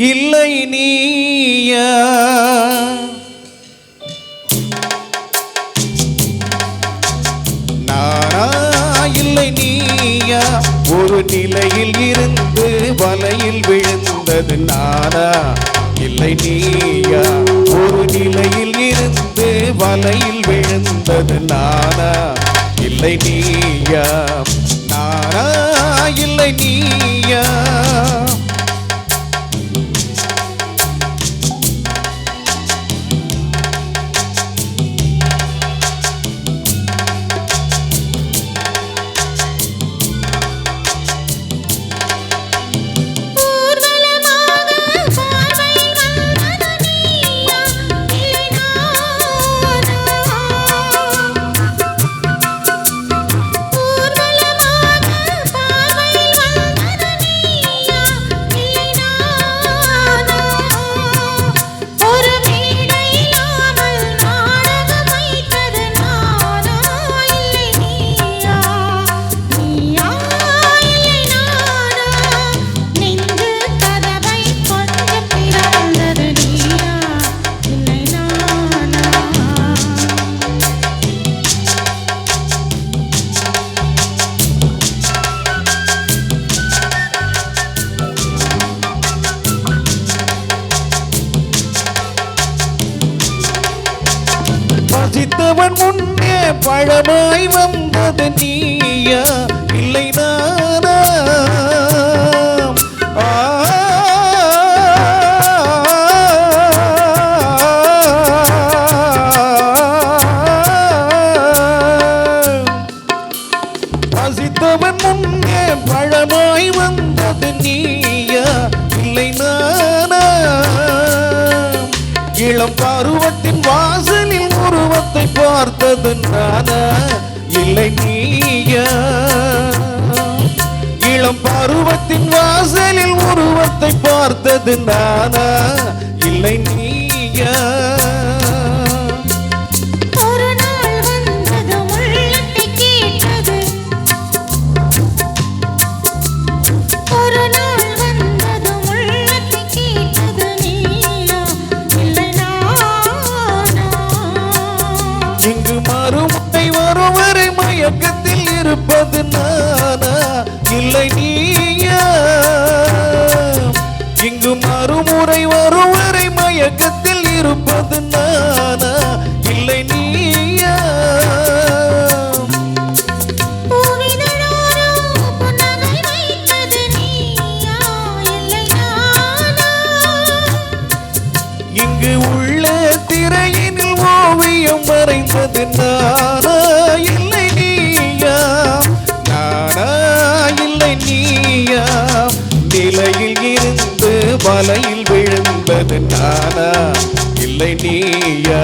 இல்லை நீயா நானா இல்லை நீயா ஒரு நிலையில் இருந்து வலையில் விழுந்தது நானா இல்லை நீயா ஒரு நிலையில் இருந்து வலையில் விழுந்தது நானா இல்லை நீயா நானா இல்லை நீயா பசித்தவன் முன்னே பழமாய் வந்தது நீயா இல்லை நானா பசித்தவன் முன்னே பழமாய் வந்தது நீயா இல்லை நானா இளம் பருவத்தின் வாசலில் உருவத்தை பார்த்தது நானா இல்லை நீயா இளம் பருவத்தின் வாசலில் உருவத்தை பார்த்தது நானா இல்லை நீயா மறுமுறை வருவரை மயக்கத்தில் இருப்பது நானா இல்லை நீயா இங்கு மறுமுறை வருவரை மயக்கத்தில் இருப்பது நானா இல்லை நீயா இங்கு உள்ள திரையினில் ஓவியம் வரைந்தது நானா இல்லை நீயா நானா இல்லை நீயா நிலையில் இருந்து வலையில் விழுந்தது நானா இல்லை நீயா